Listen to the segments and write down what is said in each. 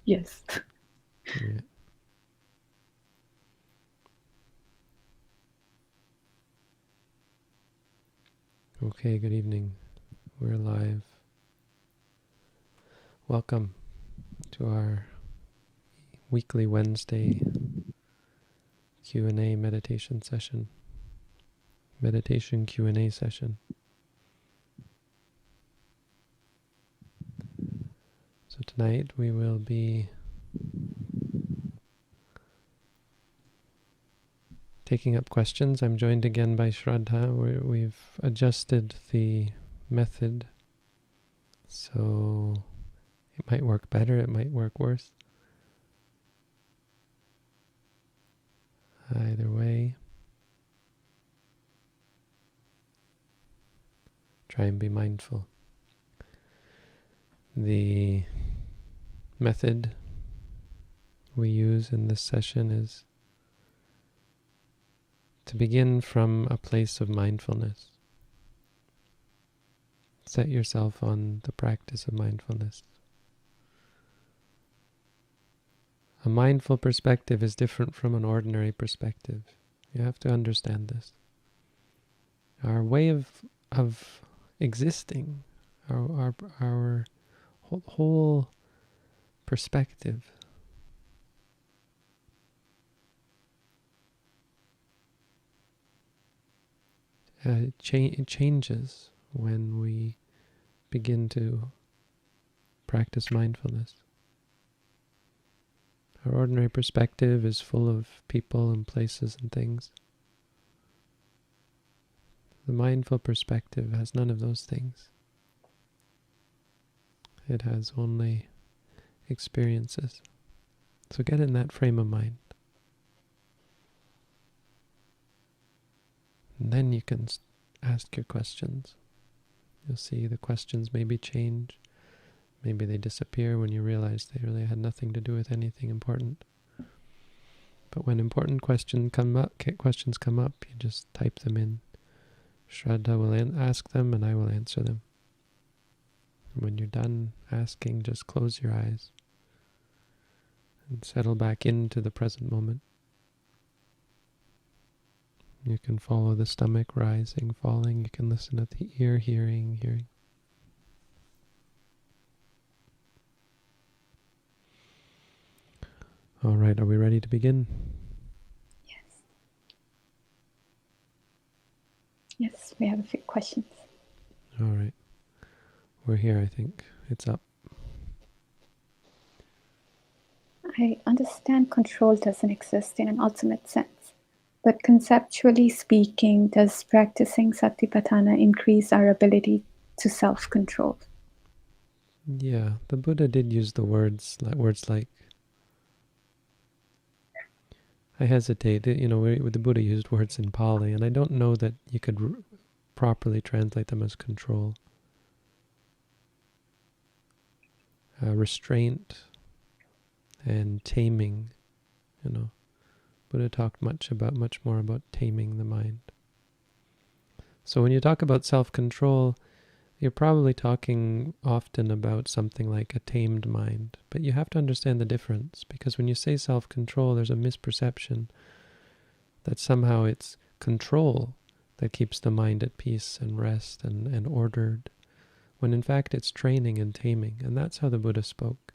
Yes. Yeah. Okay, good evening. We're live. Welcome to our weekly Wednesday Q&A meditation session. Meditation Q&A session. So tonight we will be taking up questions. I'm joined again by Shraddha. We've adjusted the method, so it might work better, it might work worse. Either way, try and be mindful. The method we use in this session is to begin from a place of mindfulness. Set yourself on the practice of mindfulness. A mindful perspective is different from an ordinary perspective. You have to understand this. Our way of existing, our whole perspective changes when we begin to practice mindfulness. Our ordinary perspective is full of people and places and things. The mindful perspective has none of those things. It has only experiences. So get in that frame of mind. And then you can ask your questions. You'll see the questions maybe change. Maybe they disappear when you realize they really had nothing to do with anything important. But when important questions come up, you just type them in. Shraddha will ask them and I will answer them. And when you're done asking, just close your eyes and settle back into the present moment. You can follow the stomach rising, falling. You can listen at the ear, hearing. All right, are we ready to begin? Yes. Yes, we have a few questions. All right. We're here, I think. It's up. I understand control doesn't exist in an ultimate sense, but conceptually speaking, does practicing sattipathana increase our ability to self-control? Yeah, the Buddha did use the words like, I hesitate, the Buddha used words in Pali, and I don't know that you could properly translate them as control. Restraint and taming, Buddha talked much more about taming the mind. So when you talk about self-control, you're probably talking often about something like a tamed mind, but you have to understand the difference, because when you say self-control, there's a misperception that somehow it's control that keeps the mind at peace and rest and ordered, when in fact it's training and taming, and that's how the Buddha spoke.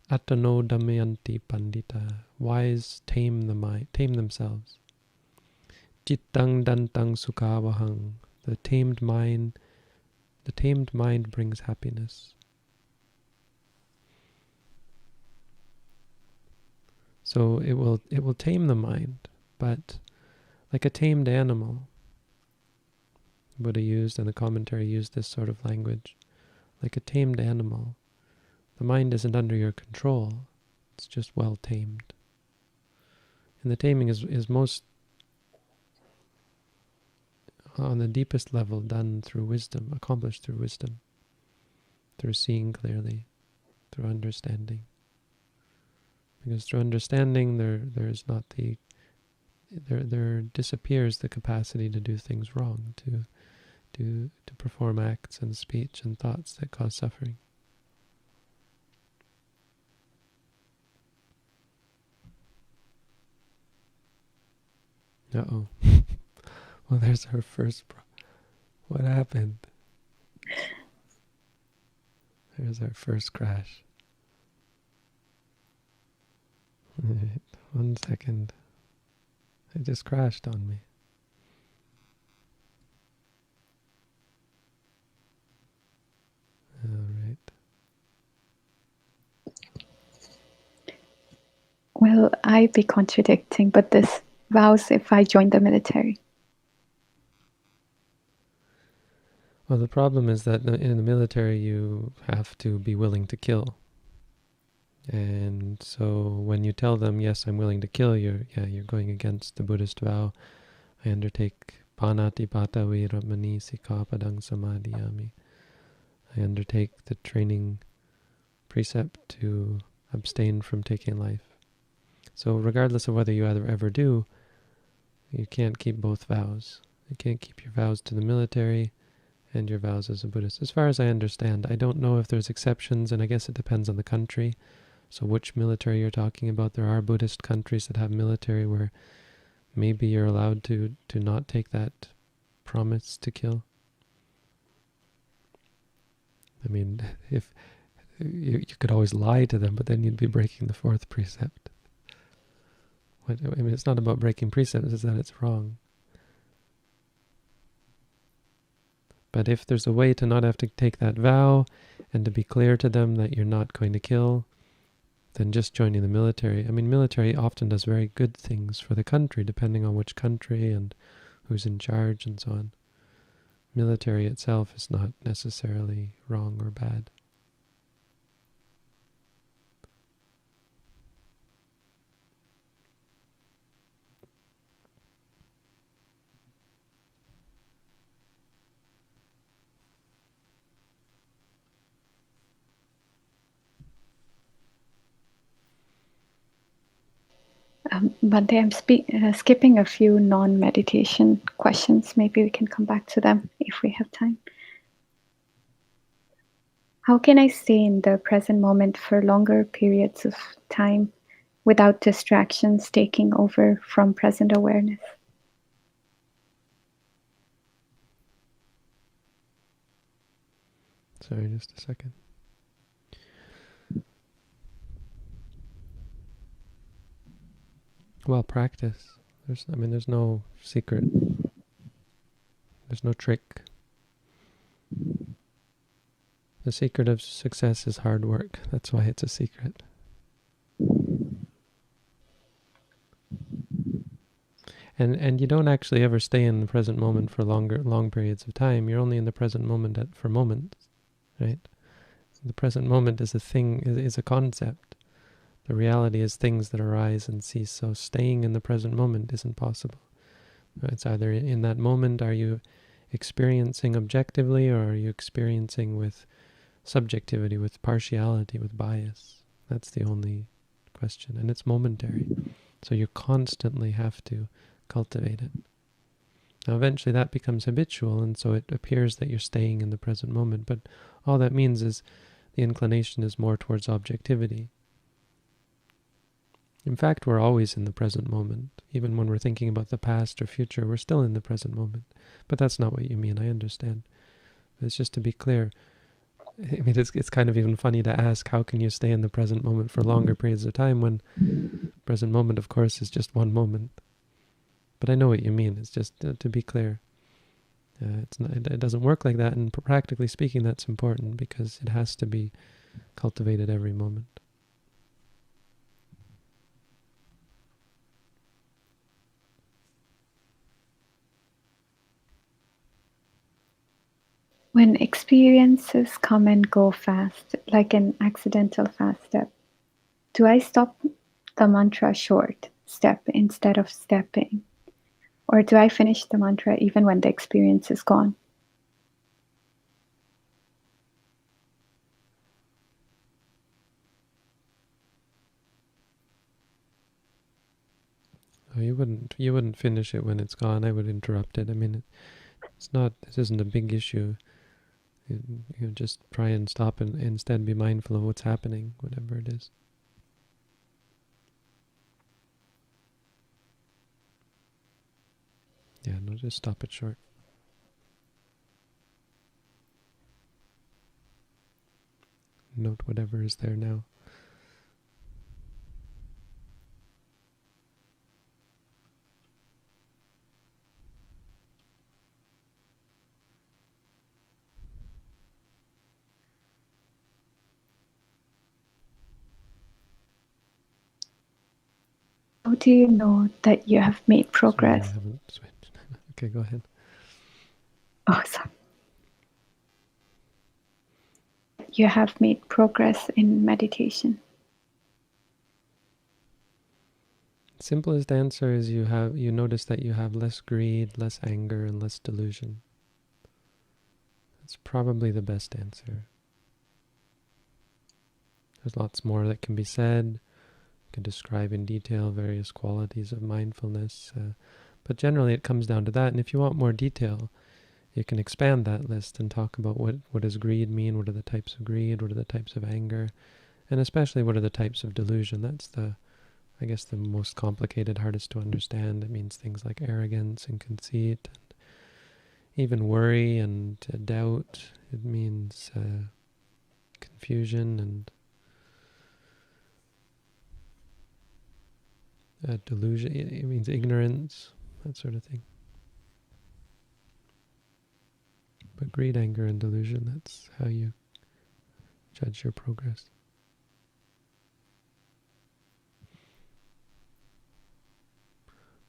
Attano damayanti pandita, wise tame the mind, tame themselves. Cittang dantang sukhavahang, the tamed mind brings happiness. So it will tame the mind, but like a tamed animal. Buddha used, and the commentary used this sort of language. Like a tamed animal, the mind isn't under your control. It's just well tamed. And the taming is most, on the deepest level, done through wisdom, accomplished through wisdom, through seeing clearly, through understanding. Because through understanding, there disappears the capacity to do things wrong, to perform acts and speech and thoughts that cause suffering. Uh-oh. Well, there's our first... What happened? There's our first crash. Alright, 1 second. It just crashed on me. Alright. Will I be contradicting, but this vows if I join the military? Well, the problem is that in the military you have to be willing to kill. And so when you tell them, yes, I'm willing to kill, you're going against the Buddhist vow. I undertake panatipata viramani sikapadang samadhiyami. I undertake the training precept to abstain from taking life. So regardless of whether you ever do, you can't keep both vows. You can't keep your vows to the military and your vows as a Buddhist. As far as I understand, I don't know if there's exceptions, and I guess it depends on the country. So which military you're talking about. There are Buddhist countries that have military where maybe you're allowed to not take that promise to kill. I mean, if you could always lie to them, but then you'd be breaking the fourth precept. I mean, it's not about breaking precepts, it's that it's wrong. But if there's a way to not have to take that vow and to be clear to them that you're not going to kill, then just joining the military. I mean, military often does very good things for the country, depending on which country and who's in charge and so on. Military itself is not necessarily wrong or bad. Bhante, I'm skipping a few non-meditation questions. Maybe we can come back to them if we have time. How can I stay in the present moment for longer periods of time without distractions taking over from present awareness? Sorry, just a second. Well, practice. There's no secret. There's no trick. The secret of success is hard work. That's why it's a secret. And you don't actually ever stay in the present moment for long periods of time. You're only in the present moment for moments, right? The present moment is a thing, is a concept. The reality is things that arise and cease. So staying in the present moment isn't possible. It's either in that moment, are you experiencing objectively, or are you experiencing with subjectivity, with partiality, with bias? That's the only question. And it's momentary. So you constantly have to cultivate it. Now eventually that becomes habitual, and so it appears that you're staying in the present moment. But all that means is the inclination is more towards objectivity. In fact, we're always in the present moment. Even when we're thinking about the past or future, we're still in the present moment. But that's not what you mean, I understand. But it's just to be clear. I mean, it's kind of even funny to ask, how can you stay in the present moment for longer periods of time when present moment, of course, is just one moment. But I know what you mean. It's just to be clear. It doesn't work like that, and practically speaking, that's important because it has to be cultivated every moment. When experiences come and go fast, like an accidental fast step, do I stop the mantra short, step, instead of stepping? Or do I finish the mantra even when the experience is gone? Oh, you wouldn't finish it when it's gone. I would interrupt it. I mean, this isn't a big issue. You just try and stop and instead be mindful of what's happening, whatever it is. Yeah, no, just stop it short. Note whatever is there now. How do you know that you have made progress? Sorry, I haven't switched. Okay, go ahead. Oh, sorry. You have made progress in meditation. Simplest answer is you notice that you have less greed, less anger, and less delusion. That's probably the best answer. There's lots more that can be said. You can describe in detail various qualities of mindfulness. But generally it comes down to that. And if you want more detail, you can expand that list and talk about what does greed mean, what are the types of greed, what are the types of anger, and especially what are the types of delusion. That's I guess the most complicated, hardest to understand. It means things like arrogance and conceit, and even worry and doubt. It means confusion and delusion. It means ignorance, that sort of thing. But greed, anger, and delusion, that's how you judge your progress.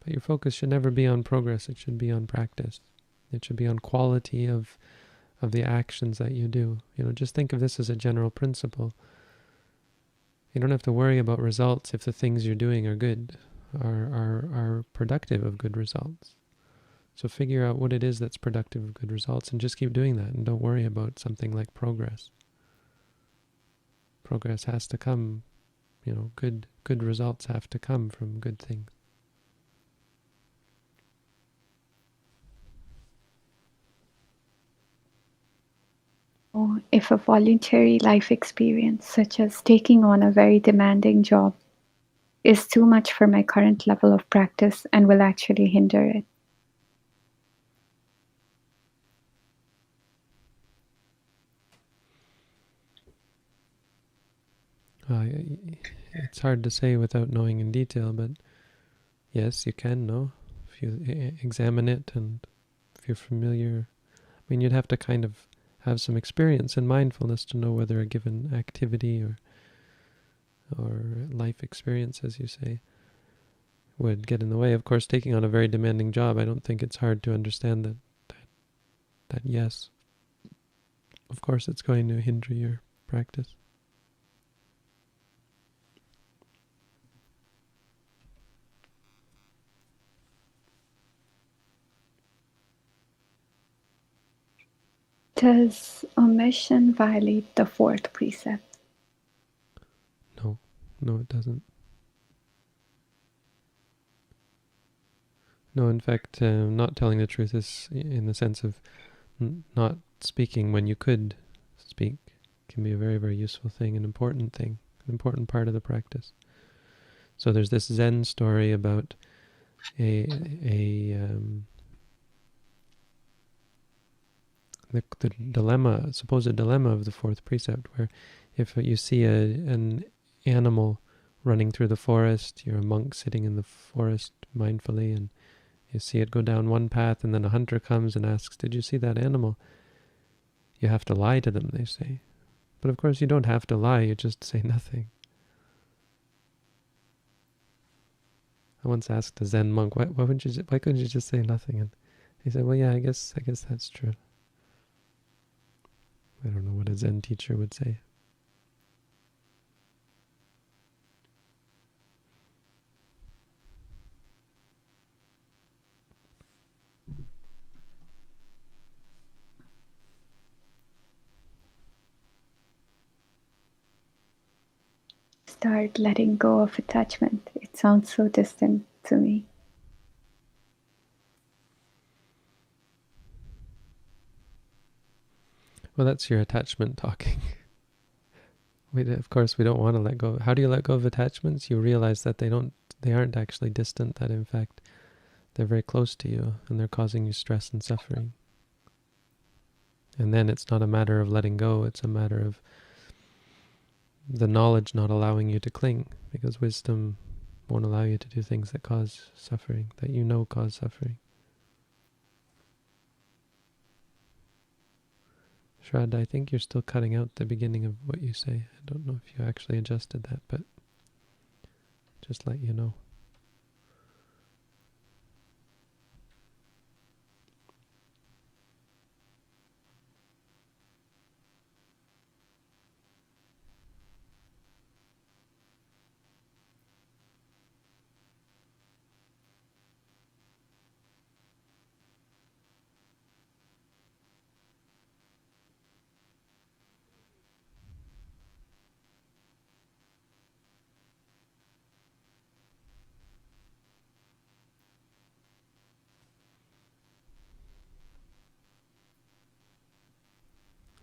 But your focus should never be on progress. It should be on practice. It should be on quality of the actions that you do. Just think of this as a general principle. You don't have to worry about results if the things you're doing are good, are productive of good results. So figure out what it is that's productive of good results and just keep doing that, and don't worry about something like progress. Progress has to come, good results have to come from good things. Or if a voluntary life experience, such as taking on a very demanding job, is too much for my current level of practice and will actually hinder it. It's hard to say without knowing in detail, but yes, you can know if you examine it, and if you're familiar. I mean, you'd have to kind of have some experience in mindfulness to know whether a given activity or life experience, as you say, would get in the way. Of course, taking on a very demanding job, I don't think it's hard to understand that yes, of course it's going to hinder your practice. Does omission violate the fourth precept? No, it doesn't. No, in fact, not telling the truth is in the sense of not speaking when you could speak can be a very, very useful thing, an important part of the practice. So there's this Zen story about the dilemma, supposed dilemma of the fourth precept, where if you see an animal running through the forest, you're a monk sitting in the forest mindfully, and you see it go down one path, and then a hunter comes and asks, "Did you see that animal?" You have to lie to them, they say. But of course you don't have to lie, you just say nothing. I once asked a Zen monk, why couldn't you just say nothing? And he said, well, yeah, I guess that's true. I don't know what a Zen teacher would say. Start letting go of attachment. It sounds so distant to me. Well, that's your attachment talking. Of course, we don't want to let go. How do you let go of attachments? You realize that they aren't actually distant, that in fact They're very close to you, and they're causing you stress and suffering. And then it's not a matter of letting go, it's a matter of the knowledge not allowing you to cling, because wisdom won't allow you to do things that cause suffering, that you know cause suffering. Shraddha, I think you're still cutting out the beginning of what you say. I don't know if you actually adjusted that, but just let you know.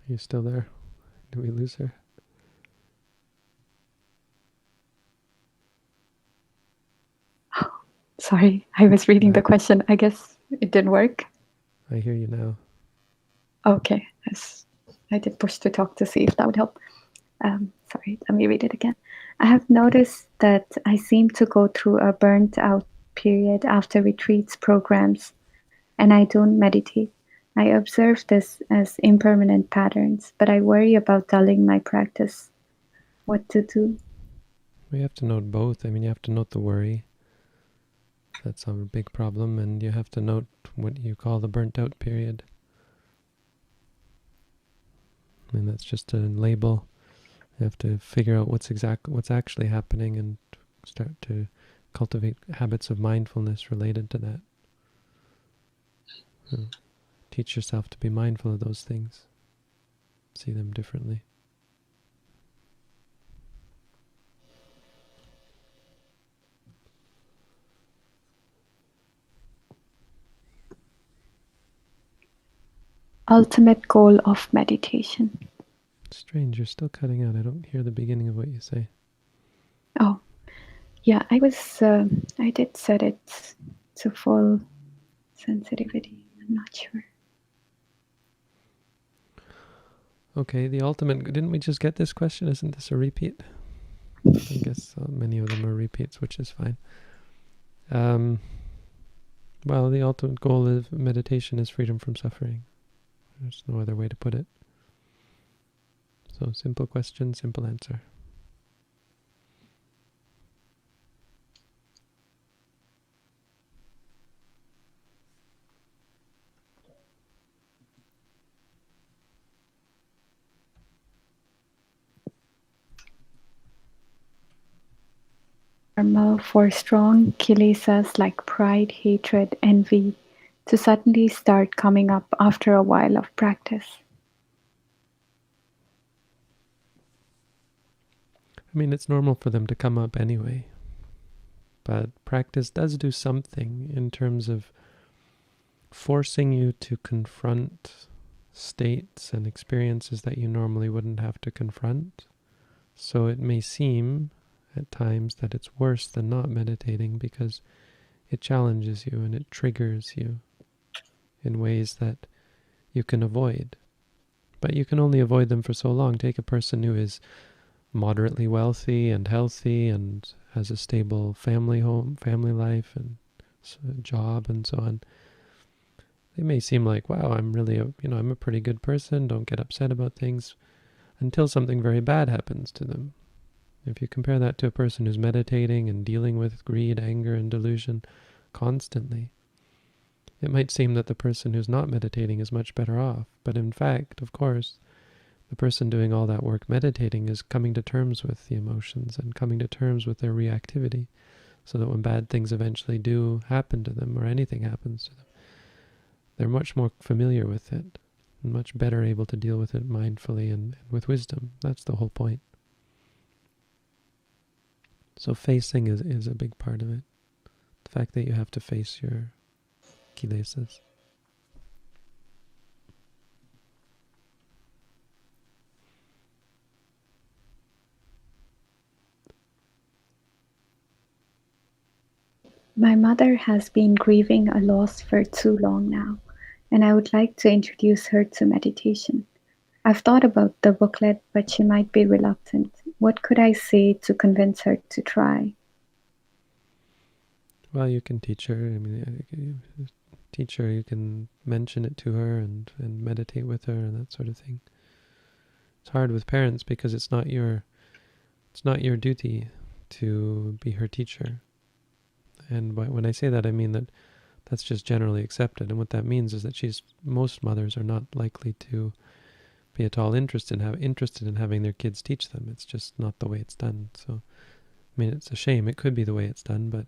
Are you still there? Did we lose her? Sorry, I was reading the Right. question. I guess it didn't work. I hear you now. Okay, yes. I did push to talk to see if that would help. Sorry, let me read it again. I have noticed that I seem to go through a burnt out period after retreats, programs, and I don't meditate. I observe this as impermanent patterns, but I worry about dulling my practice. What to do? We have to note both. I mean, you have to note the worry. That's a big problem, and you have to note what you call the burnt out period. I mean, that's just a label. You have to figure out what's actually happening and start to cultivate habits of mindfulness related to that. Teach yourself to be mindful of those things. See them differently. Ultimate goal of meditation. Strange, you're still cutting out. I don't hear the beginning of what you say. Oh, yeah, I did set it to full sensitivity. I'm not sure. Okay, the ultimate, didn't we just get this question? Isn't this a repeat? I guess many of them are repeats, which is fine. Well, the ultimate goal of meditation is freedom from suffering. There's no other way to put it. So simple question, simple answer. Normal for strong kilesas like pride, hatred, envy to suddenly start coming up after a while of practice. I mean, it's normal for them to come up anyway. But practice does do something in terms of forcing you to confront states and experiences that you normally wouldn't have to confront. So it may seem at times that it's worse than not meditating because it challenges you and it triggers you in ways that you can avoid. But you can only avoid them for so long. Take a person who is moderately wealthy and healthy and has a stable family life and job and so on. They may seem like, wow, I'm really, I'm a pretty good person, don't get upset about things, until something very bad happens to them. If you compare that to a person who's meditating and dealing with greed, anger, and delusion constantly, it might seem that the person who's not meditating is much better off. But in fact, of course, the person doing all that work meditating is coming to terms with the emotions and coming to terms with their reactivity, so that when bad things eventually do happen to them or anything happens to them, they're much more familiar with it and much better able to deal with it mindfully and with wisdom. That's the whole point. So facing is a big part of it. The fact that you have to face your kilesas. My mother has been grieving a loss for too long now, and I would like to introduce her to meditation. I've thought about the booklet, but she might be reluctant. What could I say to convince her to try? Well, you can teach her. I mean, teach her. You can mention it to her and meditate with her and that sort of thing. It's hard with parents because it's not your duty to be her teacher. And when I say that, I mean that that's just generally accepted. And what that means is that most mothers are not likely to be at all interested in having their kids teach them. It's just not the way it's done. So, I mean, it's a shame. It could be the way it's done, but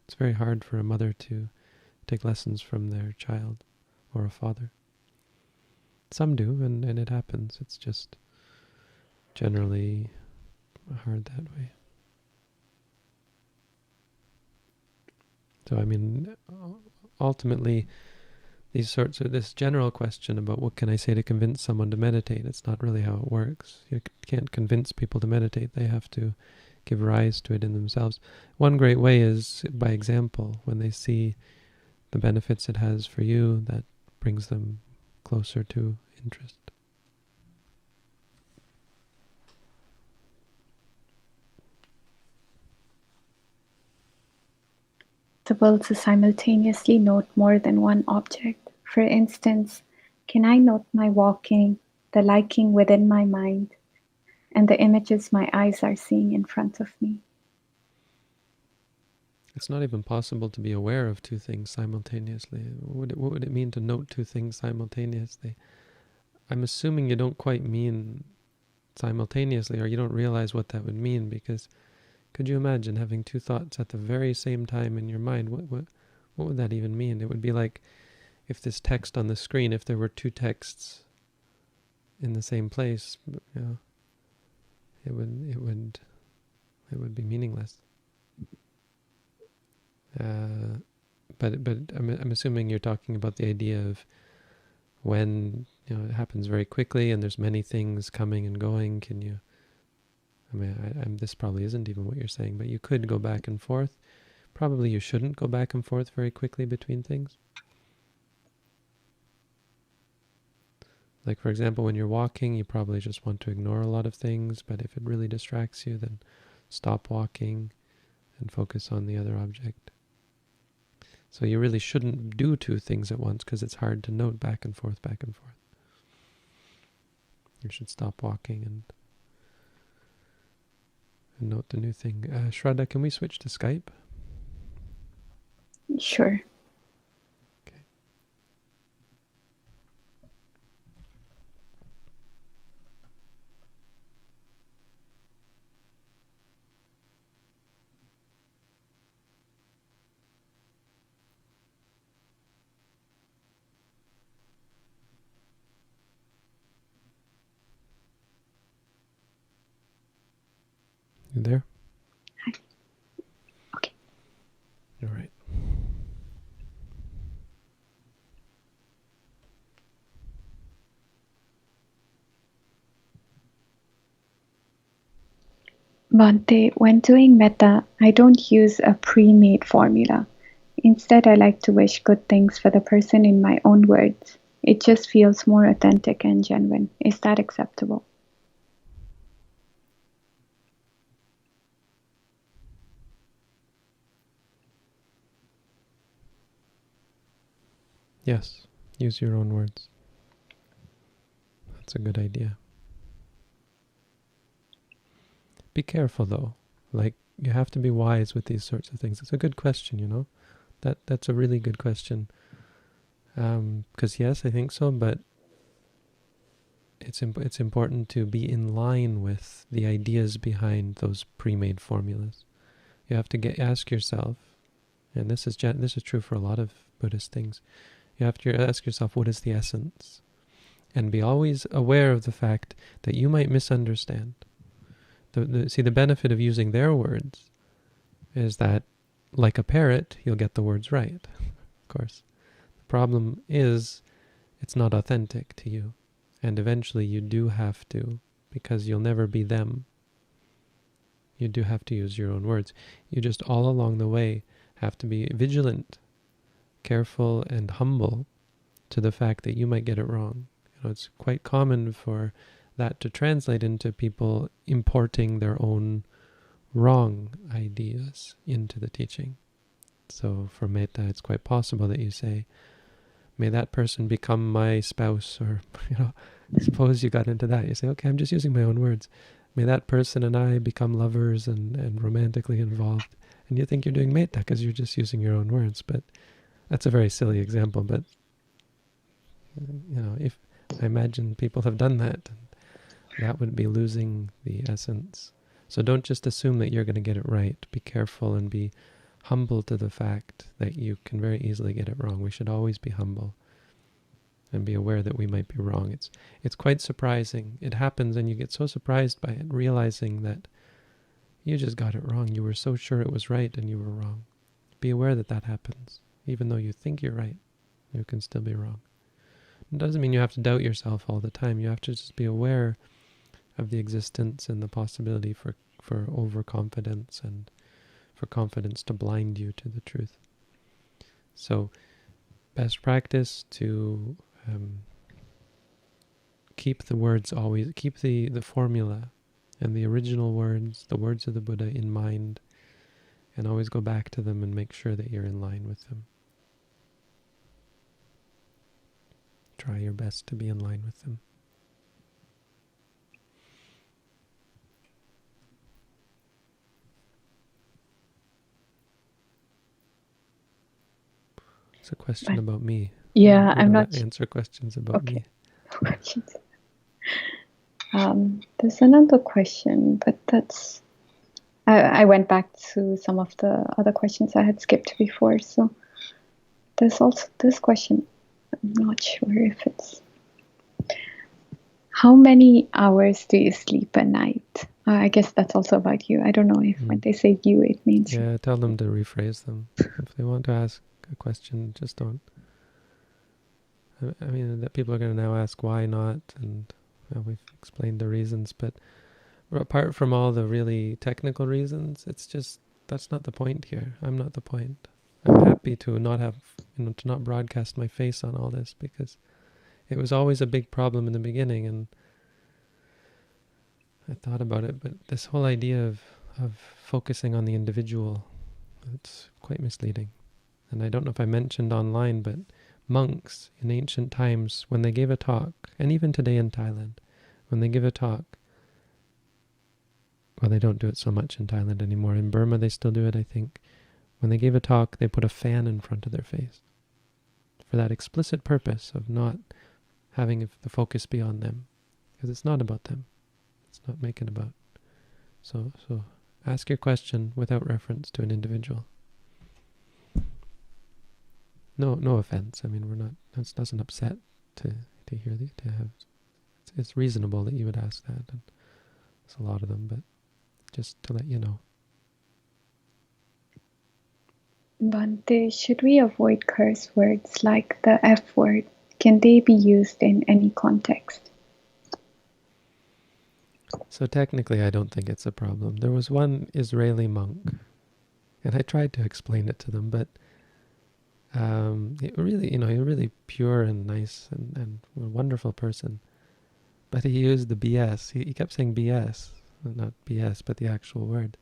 it's very hard for a mother to take lessons from their child or a father. Some do, and it happens. It's just generally hard that way. So, I mean, ultimately, this general question about what can I say to convince someone to meditate, it's not really how it works. You can't convince people to meditate. They have to give rise to it in themselves. One great way is by example. When they see the benefits it has for you, that brings them closer to interest. Possible to simultaneously note more than one object. For instance, can I note my walking, the liking within my mind, and the images my eyes are seeing in front of me? It's not even possible to be aware of two things simultaneously. What would it mean to note two things simultaneously? I'm assuming you don't quite mean simultaneously, or you don't realize what that would mean, because could you imagine having two thoughts at the very same time in your mind? What would that even mean? It would be like if this text on the screen, if there were two texts in the same place, it would be meaningless. But I'm assuming you're talking about the idea of when it happens very quickly and there's many things coming and going. Can you? I mean, this probably isn't even what you're saying, but you could go back and forth. Probably you shouldn't go back and forth very quickly between things. Like, for example, when you're walking, you probably just want to ignore a lot of things, but if it really distracts you, then stop walking and focus on the other object. So you really shouldn't do two things at once because it's hard to note back and forth, back and forth. You should stop walking and note the new thing. Shraddha, can we switch to Skype? Sure. Okay. You there? Hi. Okay. All right. Bhante, when doing metta, I don't use a pre-made formula. Instead, I like to wish good things for the person in my own words. It just feels more authentic and genuine. Is that acceptable? Yes, use your own words. That's a good idea. Be careful though. Like, you have to be wise with these sorts of things. It's a good question, That's a really good question. Because yes, I think so, but it's important to be in line with the ideas behind those pre-made formulas. You have to ask yourself, and this is true for a lot of Buddhist things. You have to ask yourself, what is the essence? And be always aware of the fact that you might misunderstand. See, the benefit of using their words is that, like a parrot, you'll get the words right, of course. The problem is it's not authentic to you. And eventually you do have to, because you'll never be them. You do have to use your own words. You just all along the way have to be vigilant, careful, and humble to the fact that you might get it wrong. It's quite common for that to translate into people importing their own wrong ideas into the teaching. So for Metta, it's quite possible that you say, may that person become my spouse, or, suppose you got into that. You say, okay, I'm just using my own words. May that person and I become lovers and romantically involved. And you think you're doing Metta because you're just using your own words. But that's a very silly example. But, if I imagine people have done that, that would be losing the essence. So don't just assume that you're going to get it right. Be careful and be humble to the fact that you can very easily get it wrong. We should always be humble and be aware that we might be wrong. It's quite surprising. It happens and you get so surprised by it, realizing that you just got it wrong. You were so sure it was right and you were wrong. Be aware that that happens. Even though you think you're right, you can still be wrong. It doesn't mean you have to doubt yourself all the time. You have to just be aware of the existence and the possibility for overconfidence and for confidence to blind you to the truth. So, best practice to keep the words always, keep the formula and the original words, the words of the Buddha in mind, and always go back to them and make sure that you're in line with them. Try your best to be in line with them. It's a question about me. Yeah, We I'm don't not answer questions about me. questions. There's another question, but that's... I went back to some of the other questions I had skipped before, so there's also this question. I'm not sure if it's... How many hours do you sleep a night? I guess that's also about you. I don't know if when they say you, it means... Yeah, tell them to rephrase them. If they want to ask a question, just don't. I mean, that people are going to now ask why not, and we've explained the reasons, but apart from all the really technical reasons, it's just, that's not the point here. I'm not the point. I'm happy to not have, to not broadcast my face on all this, because it was always a big problem in the beginning, and I thought about it, but this whole idea of focusing on the individual, it's quite misleading. And I don't know if I mentioned online, but monks in ancient times, when they gave a talk, and even today in Thailand, when they give a talk, well, they don't do it so much in Thailand anymore. In Burma, they still do it, I think. When they gave a talk, they put a fan in front of their face for that explicit purpose of not having the focus be on them, because it's not about them. It's not making about. So ask your question without reference to an individual. No offense. I mean, we're not. That doesn't upset to hear to have. It's reasonable that you would ask that, and there's a lot of them, but just to let you know. Bhante, should we avoid curse words like the F word? Can they be used in any context? So technically, I don't think it's a problem. There was one Israeli monk, and I tried to explain it to them, but it really, he was really pure and nice and a wonderful person. But he used the BS. He kept saying BS, not BS, but the actual word.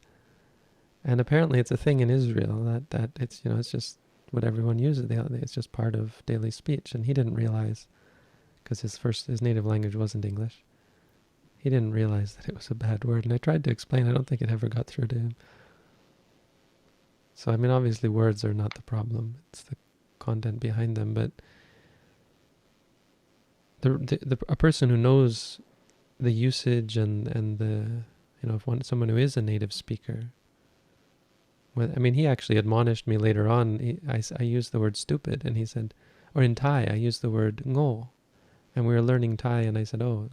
And apparently, it's a thing in Israel that it's it's just what everyone uses. It's just part of daily speech. And he didn't realize, because his native language wasn't English. He didn't realize that it was a bad word. And I tried to explain. I don't think it ever got through to him. So, I mean, obviously words are not the problem. It's the content behind them. But a person who knows the usage and the, if someone who is a native speaker, he actually admonished me later on. I used the word stupid, and he said, or in Thai, I used the word ngo. And we were learning Thai, and I said, how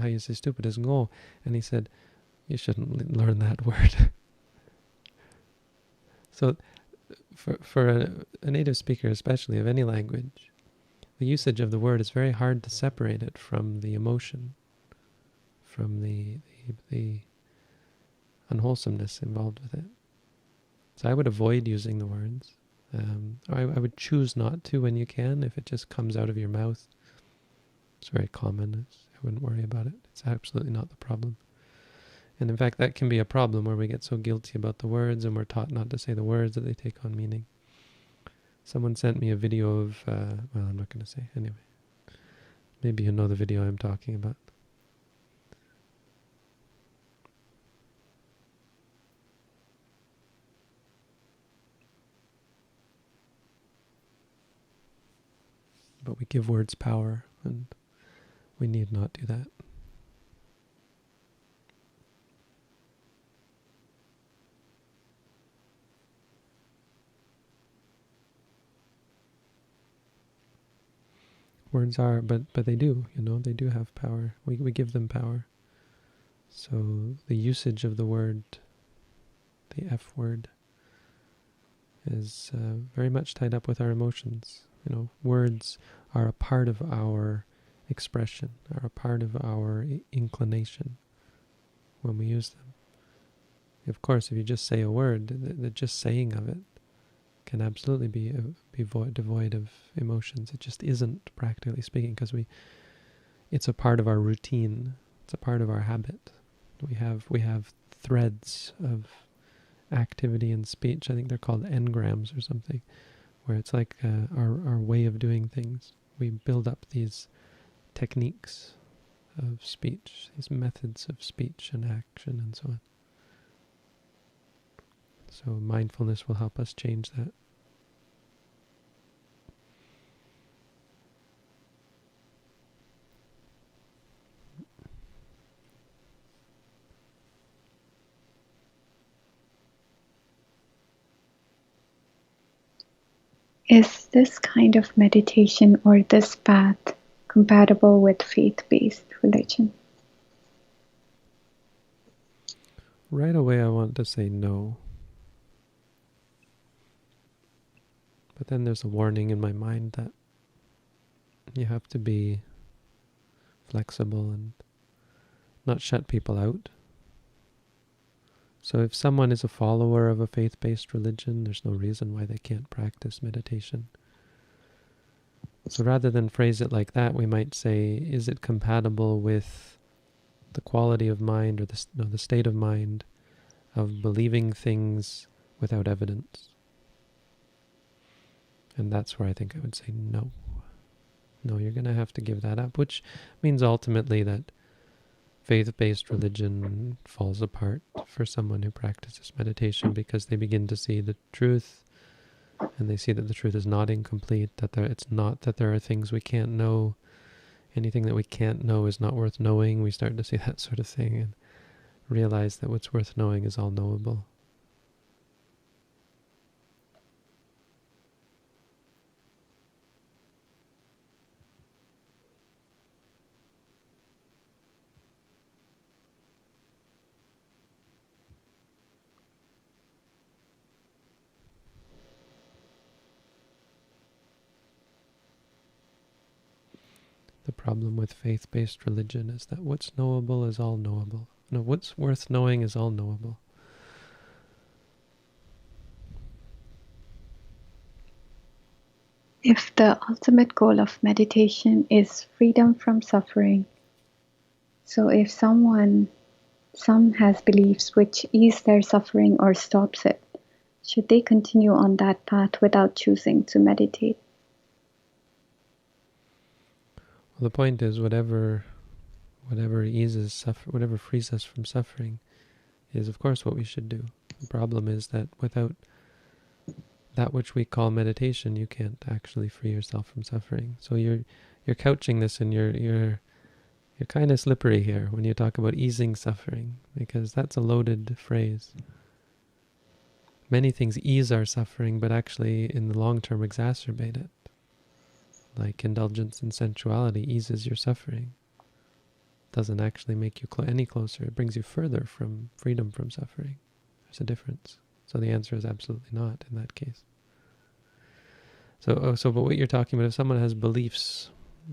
you say stupid is ngo. And he said, you shouldn't learn that word. So for a native speaker, especially of any language, the usage of the word is very hard to separate it from the emotion, from the unwholesomeness involved with it. So I would avoid using the words. I would choose not to when you can, if it just comes out of your mouth. It's very common. I wouldn't worry about it. It's absolutely not the problem. And in fact, that can be a problem where we get so guilty about the words and we're taught not to say the words that they take on meaning. Someone sent me a video of, well, I'm not going to say. Anyway, maybe you know the video I'm talking about. But we give words power, and we need not do that. Words are, but they do, they do have power. We give them power. So the usage of the word, the F word, is very much tied up with our emotions. Words are a part of our expression, are a part of our inclination when we use them. Of course, if you just say a word, the just saying of it can absolutely be devoid of emotions. It just isn't, practically speaking, because it's a part of our routine. It's a part of our habit. We have threads of activity and speech. I think they're called engrams or something, where it's like our way of doing things. We build up these techniques of speech, these methods of speech and action and so on. So mindfulness will help us change that. Is this kind of meditation or this path compatible with faith-based religion? Right away I want to say no. But then there's a warning in my mind that you have to be flexible and not shut people out. So if someone is a follower of a faith-based religion, there's no reason why they can't practice meditation. So rather than phrase it like that, we might say, is it compatible with the quality of mind or the state of mind of believing things without evidence? And that's where I think I would say no. No, you're going to have to give that up, which means ultimately that faith-based religion falls apart for someone who practices meditation, because they begin to see the truth, and they see that the truth is not incomplete, that it's not that there are things we can't know. Anything that we can't know is not worth knowing. We start to see that sort of thing and realize that what's worth knowing is all knowable. The problem with faith-based religion is that what's knowable is all knowable. No, what's worth knowing is all knowable. If the ultimate goal of meditation is freedom from suffering, so if some has beliefs which ease their suffering or stops it, should they continue on that path without choosing to meditate? Well, the point is, whatever eases whatever frees us from suffering is, of course, what we should do. The problem is that without that which we call meditation, you can't actually free yourself from suffering. So you're couching this, and you're kind of slippery here when you talk about easing suffering, because that's a loaded phrase. Many things ease our suffering, but actually in the long term exacerbate it. Like indulgence in sensuality eases your suffering. Doesn't actually make you any closer. It brings you further from freedom from suffering. There's a difference. So the answer is absolutely not in that case. But what you're talking about, if someone has beliefs,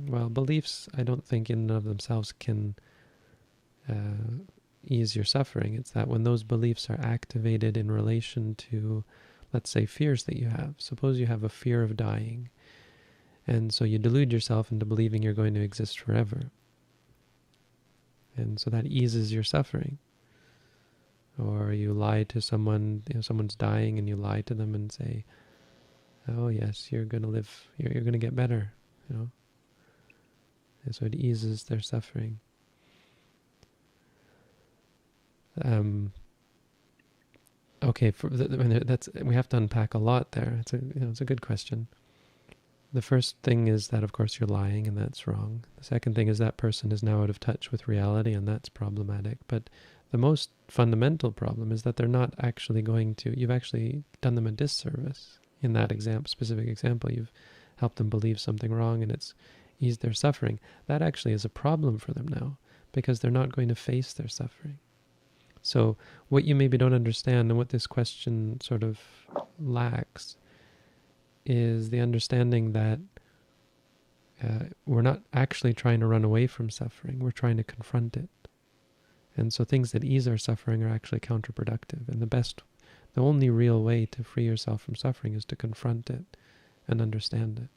well, beliefs I don't think in and of themselves can ease your suffering. It's that when those beliefs are activated in relation to, let's say, fears that you have. Suppose you have a fear of dying, and so you delude yourself into believing you're going to exist forever. And so that eases your suffering. Or you lie to someone, someone's dying, and you lie to them and say, oh yes, you're going to live, you're going to get better, And so it eases their suffering. Okay, we have to unpack a lot there. It's a good question. The first thing is that, of course, you're lying, and that's wrong. The second thing is that person is now out of touch with reality, and that's problematic. But the most fundamental problem is that they're not actually you've actually done them a disservice. In that specific example, you've helped them believe something wrong, and it's eased their suffering. That actually is a problem for them now, because they're not going to face their suffering. So what you maybe don't understand, and what this question sort of lacks, is the understanding that we're not actually trying to run away from suffering. We're trying to confront it. And so things that ease our suffering are actually counterproductive. And the only real way to free yourself from suffering is to confront it and understand it.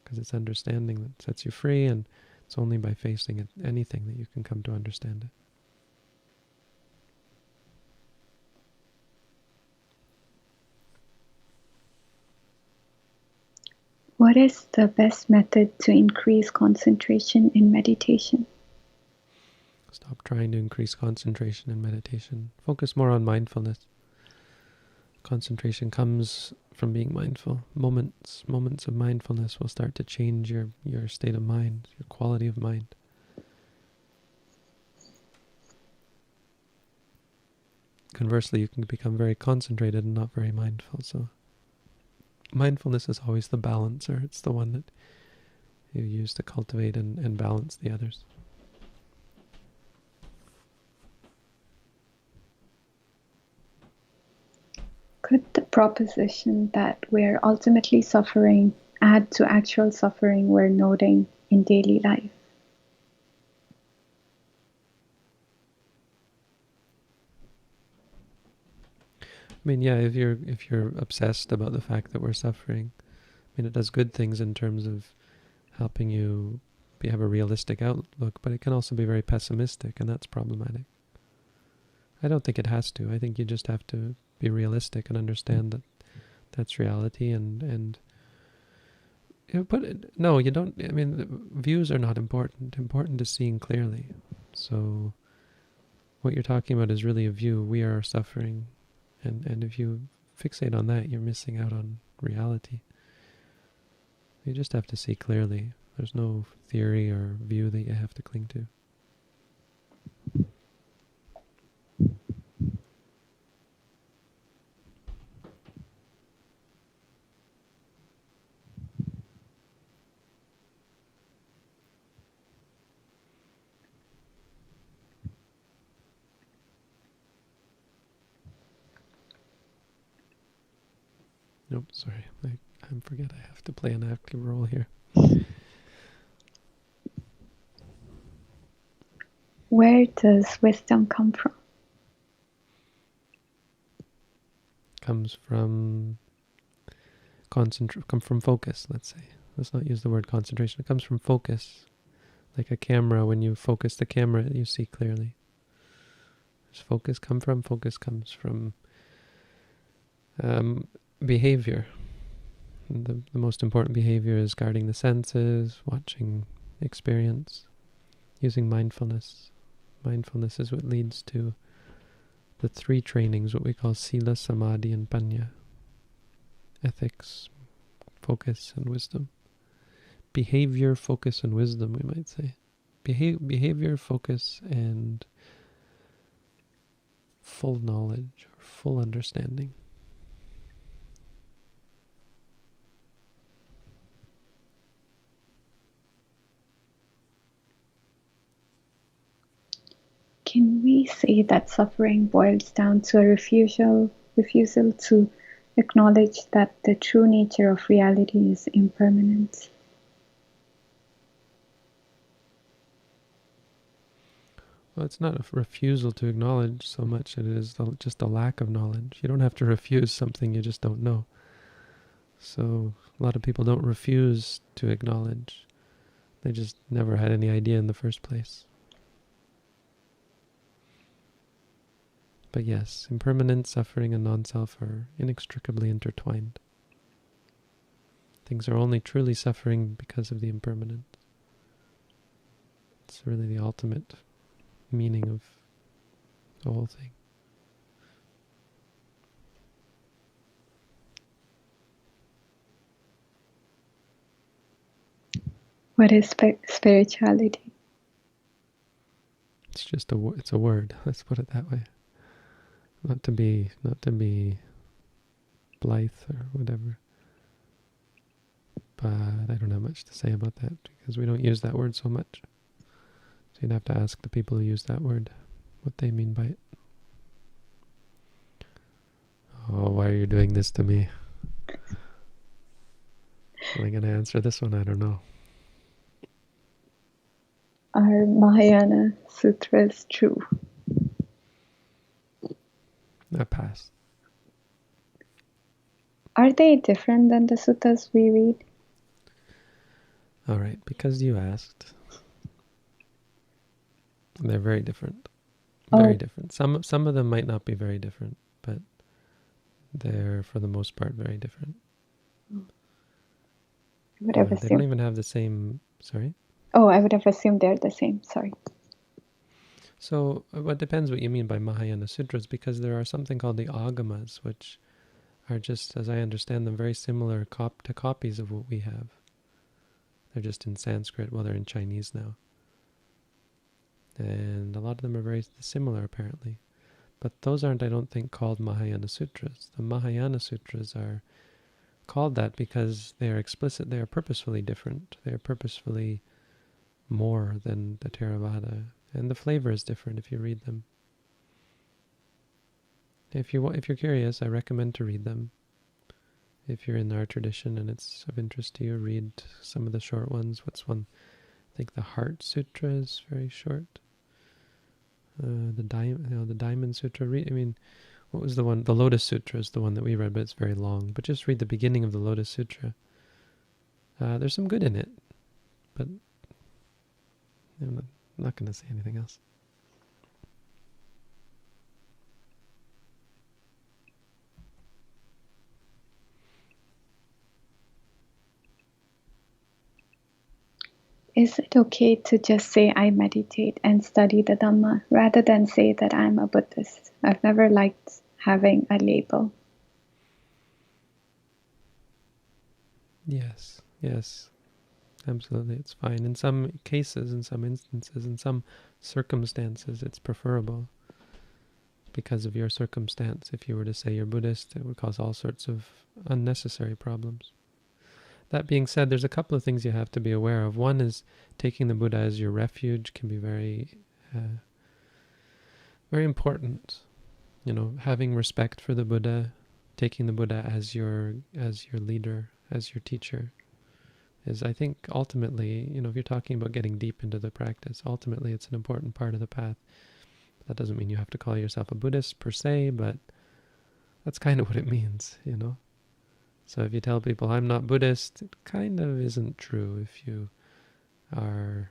Because it's understanding that sets you free, and it's only by facing anything that you can come to understand it. What is the best method to increase concentration in meditation? Stop trying to increase concentration in meditation. Focus more on mindfulness. Concentration comes from being mindful. Moments of mindfulness will start to change your state of mind, your quality of mind. Conversely, you can become very concentrated and not very mindful. So mindfulness is always the balancer. It's the one that you use to cultivate and balance the others. Could the proposition that we're ultimately suffering add to actual suffering we're noting in daily life? I mean, yeah, if you're obsessed about the fact that we're suffering, I mean, it does good things in terms of helping you have a realistic outlook, but it can also be very pessimistic, and that's problematic. I don't think it has to. I think you just have to be realistic and understand that that's reality, and but no, you don't. I mean, views are not important. Important is seeing clearly. So what you're talking about is really a view. We are suffering, and if you fixate on that, you're missing out on reality. You just have to see clearly. There's no theory or view that you have to cling to. Nope, sorry. I forget I have to play an active role here. Where does wisdom come from? Comes from focus, let's say. Let's not use the word concentration. It comes from focus. Like a camera, when you focus the camera, you see clearly. Does focus come from? Focus comes from behavior. The most important behavior is guarding the senses, watching experience, using mindfulness. Mindfulness is what leads to the three trainings, what we call sila, samadhi, and panya. Ethics, focus, and wisdom. Behavior, focus, and wisdom, we might say. Behavior, focus, and full knowledge, or full understanding. Can we say that suffering boils down to a refusal to acknowledge that the true nature of reality is impermanence? Well, it's not a refusal to acknowledge so much as it is just a lack of knowledge. You don't have to refuse something you just don't know. So a lot of people don't refuse to acknowledge. They just never had any idea in the first place. But yes, impermanence, suffering, and non-self are inextricably intertwined. Things are only truly suffering because of the impermanent. It's really the ultimate meaning of the whole thing. What is spirituality? It's just it's a word. Let's put it that way. Not to be blithe or whatever. But I don't have much to say about that because we don't use that word so much. So you'd have to ask the people who use that word what they mean by it. Oh, why are you doing this to me? Am I going to answer this one? I don't know. Are Mahayana Sutras true? I pass. Are they different than the suttas we read? All right, because you asked. They're very different. Very different. Some of them might not be very different, but they're for the most part very different. They don't even have the same. Sorry? Oh, I would have assumed they're the same. Sorry. So it depends what you mean by Mahayana Sutras, because there are something called the agamas, which are just, as I understand them, very similar to copies of what we have. They're just in Sanskrit, well, they're in Chinese now. And a lot of them are very similar, apparently. But those aren't, I don't think, called Mahayana Sutras. The Mahayana Sutras are called that because they are explicit, they are purposefully different. They are purposefully more than the Theravada. And the flavor is different if you read them. If you're curious, I recommend to read them. If you're in our tradition and it's of interest to you, read some of the short ones. What's one? I think the Heart Sutra is very short. The Diamond Sutra. What was the one? The Lotus Sutra is the one that we read, but it's very long. But just read the beginning of the Lotus Sutra. There's some good in it, but I'm not going to say anything else. Is it okay to just say I meditate and study the Dhamma rather than say that I'm a Buddhist? I've never liked having a label. Yes, absolutely, it's fine. In some cases, in some instances, in some circumstances, it's preferable because of your circumstance. If you were to say you're Buddhist, it would cause all sorts of unnecessary problems. That being said, there's a couple of things you have to be aware of. One is taking the Buddha as your refuge can be very, very important. Having respect for the Buddha, taking the Buddha as your leader, as your teacher, is, I think, ultimately, if you're talking about getting deep into the practice, ultimately it's an important part of the path. That doesn't mean you have to call yourself a Buddhist per se, but that's kind of what it means, So if you tell people, I'm not Buddhist, it kind of isn't true if you are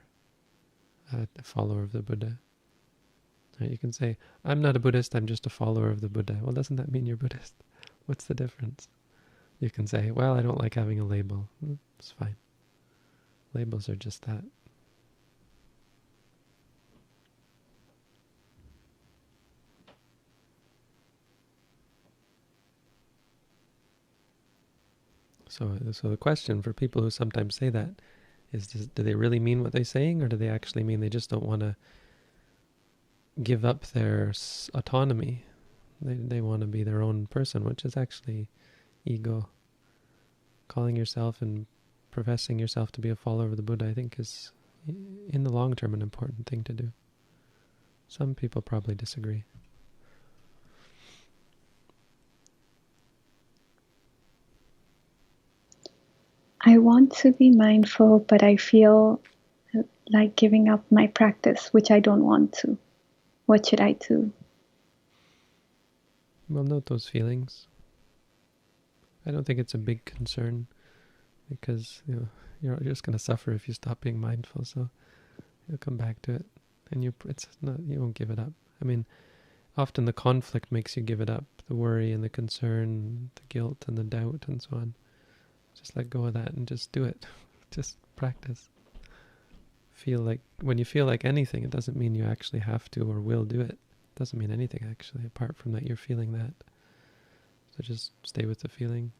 a follower of the Buddha. You can say, I'm not a Buddhist, I'm just a follower of the Buddha. Well, doesn't that mean you're Buddhist? What's the difference? You can say, well, I don't like having a label. It's fine. Labels are just that. So the question for people who sometimes say that is, do they really mean what they're saying, or do they actually mean they just don't want to give up their autonomy? They want to be their own person, which is actually ego. Calling yourself and professing yourself to be a follower of the Buddha, I think, is, in the long term, an important thing to do. Some people probably disagree. I want to be mindful, but I feel like giving up my practice, which I don't want to. What should I do? Well, note those feelings. I don't think it's a big concern because you're just going to suffer if you stop being mindful. So you'll come back to it, and you won't give it up. I mean, often the conflict makes you give it up. The worry and the concern, the guilt and the doubt, and so on. Just let go of that and just do it. Just practice. When you feel like anything, it doesn't mean you actually have to or will do it. It doesn't mean anything actually, apart from that you're feeling that. So just stay with the feeling.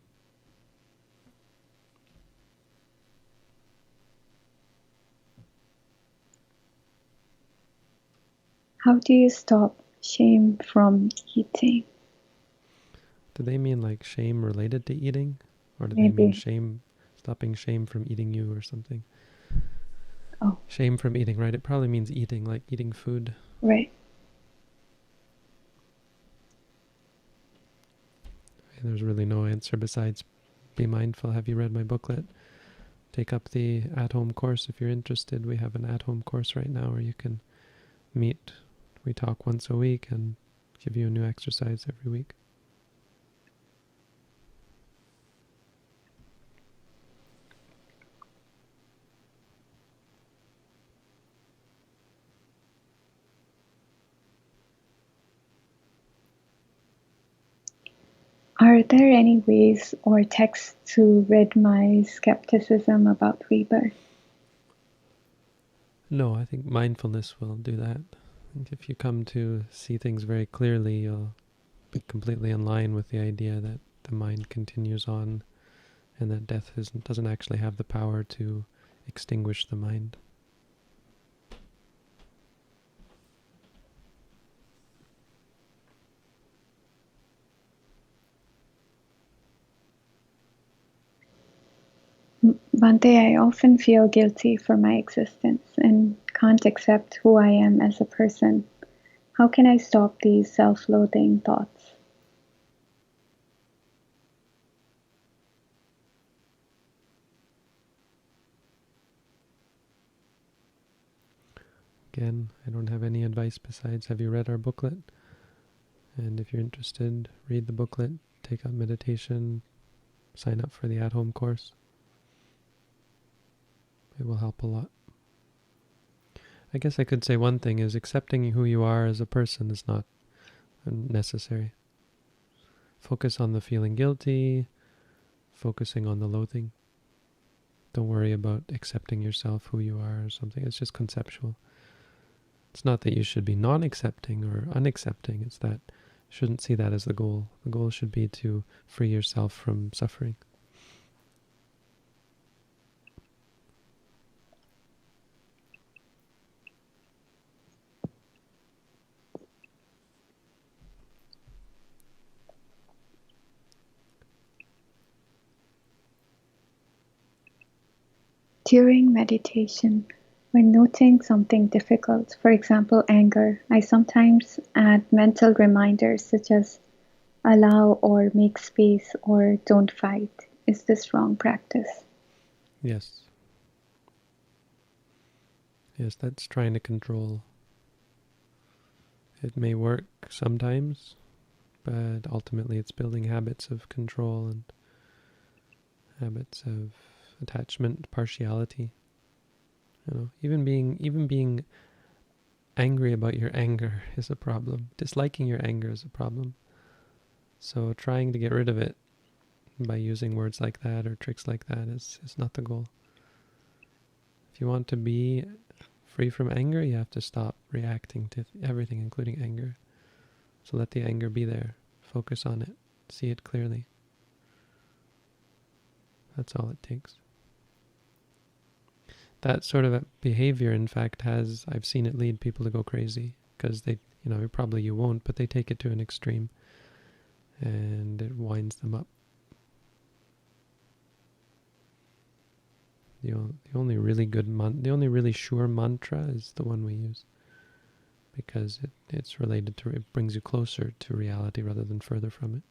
How do you stop shame from eating? Do they mean like shame related to eating? Or do Maybe. they mean stopping shame from eating you or something? Oh. Shame from eating, right? It probably means eating, like eating food. Right. There's really no answer besides be mindful. Have you read my booklet? Take up the at-home course if you're interested. We have an at-home course right now where you can meet. We talk once a week and give you a new exercise every week. Are there any ways or texts to rid my skepticism about rebirth? No, I think mindfulness will do that. I think if you come to see things very clearly, you'll be completely in line with the idea that the mind continues on and that death doesn't actually have the power to extinguish the mind. Bhante, I often feel guilty for my existence and can't accept who I am as a person. How can I stop these self-loathing thoughts? Again, I don't have any advice besides have you read our booklet? And if you're interested, read the booklet, take up meditation, sign up for the at-home course. It will help a lot. I guess I could say one thing is accepting who you are as a person is not necessary. Focus on the feeling guilty, focusing on the loathing. Don't worry about accepting yourself, who you are or something. It's just conceptual. It's not that you should be non-accepting or unaccepting. It's that you shouldn't see that as the goal. The goal should be to free yourself from suffering. During meditation, when noting something difficult, for example anger, I sometimes add mental reminders such as allow or make space or don't fight. Is this wrong practice? Yes. Yes, that's trying to control. It may work sometimes, but ultimately it's building habits of control and habits of attachment, partiality. Even being angry about your anger is a problem. Disliking your anger is a problem. So trying to get rid of it by using words like that or tricks like that is not the goal. If you want to be free from anger, you have to stop reacting to everything, including anger. So let the anger be there. Focus on it. See it clearly. That's all it takes. That sort of behavior, in fact, I've seen it lead people to go crazy because probably you won't, but they take it to an extreme and it winds them up. The only really sure mantra is the one we use because it's related to, it brings you closer to reality rather than further from it.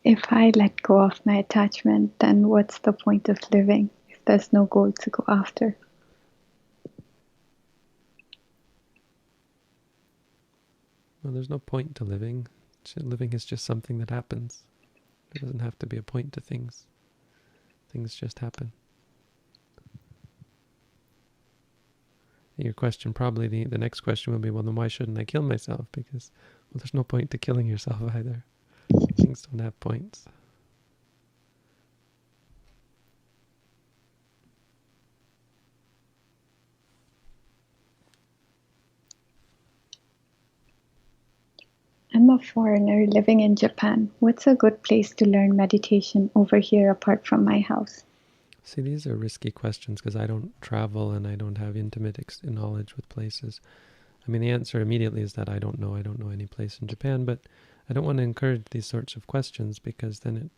if I let go of my attachment, then what's the point of living if there's no goal to go after? Well, there's no point to living. Living is just something that happens. There doesn't have to be a point to things. Things just happen. Your question, probably the next question will be, well, then why shouldn't I kill myself? Because, well, there's no point to killing yourself either. Things don't have points. I'm a foreigner living in Japan. What's a good place to learn meditation over here apart from my house? See, these are risky questions because I don't travel and I don't have intimate knowledge with places. I mean, the answer immediately is that I don't know. I don't know any place in Japan, but I don't want to encourage these sorts of questions because then it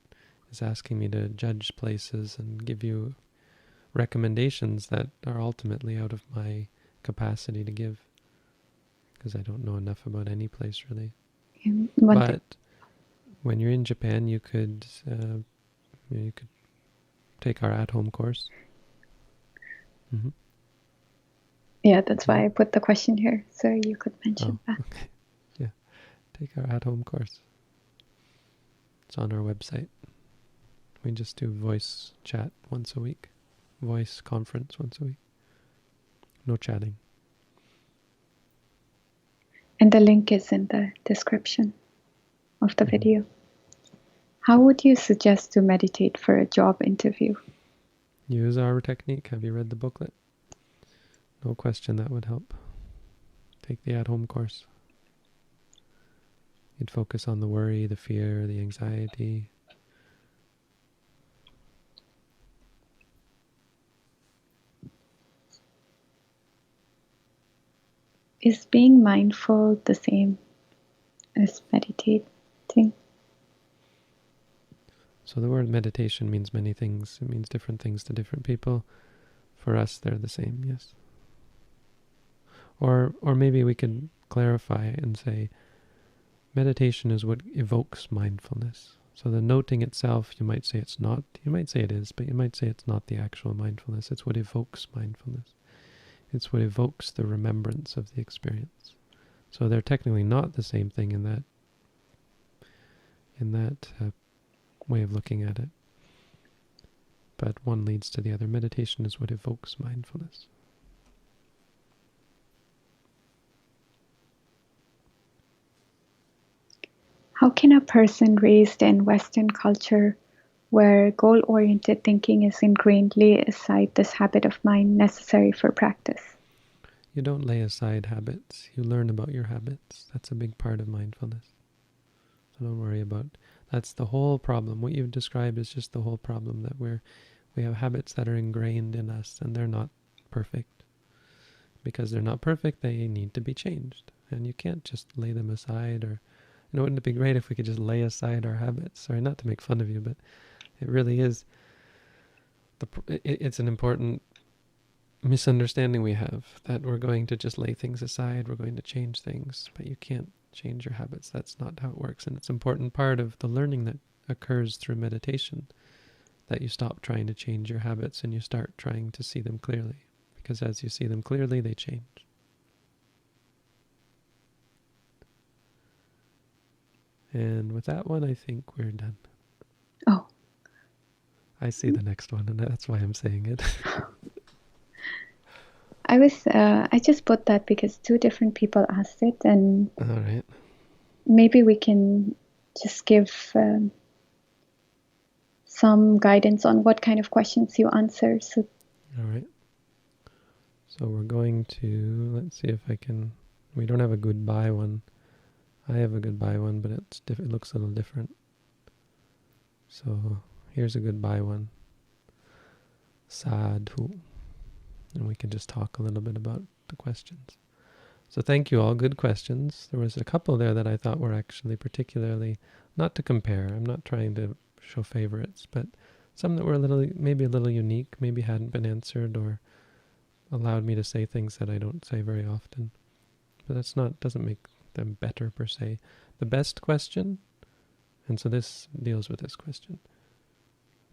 is asking me to judge places and give you recommendations that are ultimately out of my capacity to give because I don't know enough about any place really. But when you're in Japan, you could take our at-home course. Mm-hmm. Yeah, that's why I put the question here, so you could mention that. Okay. Yeah, take our at-home course. It's on our website. We just do voice chat once a week, voice conference once a week. No chatting. And the link is in the description of the video. How would you suggest to meditate for a job interview? Use our technique. Have you read the booklet? No question that would help. Take the at-home course. You'd focus on the worry, the fear, the anxiety. Is being mindful the same as meditating? So the word meditation means many things. It means different things to different people. For us, they're the same, yes. Or maybe we could clarify and say, meditation is what evokes mindfulness. So the noting itself, you might say it's not. You might say it is, but you might say it's not the actual mindfulness. It's what evokes mindfulness. It's what evokes the remembrance of the experience. So they're technically not the same thing in that way of looking at it. But one leads to the other. Meditation is what evokes mindfulness. How can a person raised in Western culture where goal-oriented thinking is ingrained lay aside this habit of mind necessary for practice? You don't lay aside habits. You learn about your habits. That's a big part of mindfulness. So don't worry about. That's the whole problem. What you've described is just the whole problem, that we have habits that are ingrained in us and they're not perfect. Because they're not perfect, they need to be changed. And you can't just lay them aside. Or, wouldn't it be great if we could just lay aside our habits? Sorry, not to make fun of you, but it really is. It's an important misunderstanding we have, that we're going to just lay things aside, we're going to change things, but you can't change your habits. That's not how it works. And it's an important part of the learning that occurs through meditation, that you stop trying to change your habits and you start trying to see them clearly. Because as you see them clearly, they change. And with that one, I think we're done. Oh. I see the next one, and that's why I'm saying it. I just put that because two different people asked it, and all right, maybe we can just give some guidance on what kind of questions you answer. So, all right. So we're going to, let's see if I can, we don't have a goodbye one. I have a goodbye one, but it looks a little different. So here's a goodbye one. Sadhu. And we can just talk a little bit about the questions. So thank you all. Good questions. There was a couple there that I thought were actually particularly, not to compare, I'm not trying to show favorites, but some that were maybe a little unique, maybe hadn't been answered, or allowed me to say things that I don't say very often. But doesn't make them better per se. The best question And so this deals with this question,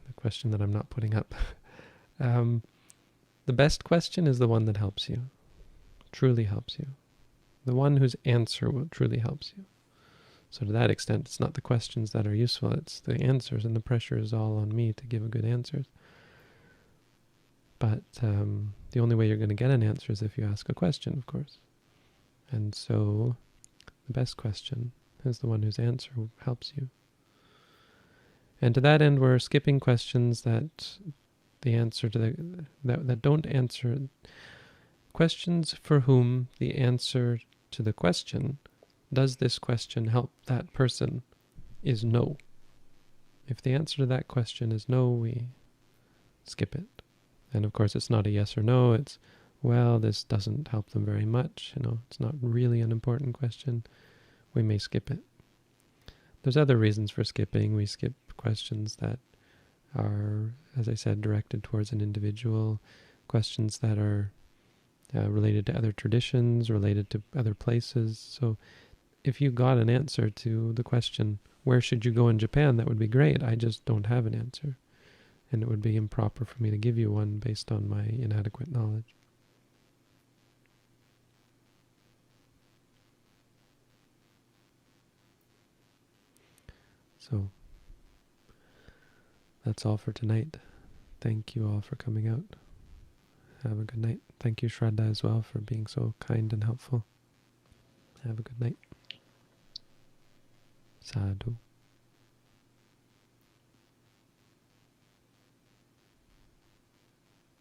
the question that I'm not putting up. The best question is the one that helps you, truly helps you. The one whose answer truly helps you. So to that extent, it's not the questions that are useful, it's the answers, and the pressure is all on me to give good answers. But the only way you're going to get an answer is if you ask a question, of course. And so the best question is the one whose answer helps you. And to that end, we're skipping questions that the answer to that don't answer, questions for whom the answer to the question, does this question help that person, is no. If the answer to that question is no, we skip it. And of course, it's not a yes or no, it's, well, this doesn't help them very much, it's not really an important question, we may skip it. There's other reasons for skipping. We skip questions that are, as I said, directed towards an individual, questions that are related to other traditions, related to other places. So if you got an answer to the question, where should you go in Japan, that would be great. I just don't have an answer. And it would be improper for me to give you one based on my inadequate knowledge. So that's all for tonight. Thank you all for coming out. Have a good night. Thank you, Shraddha, as well, for being so kind and helpful. Have a good night. Sadhu.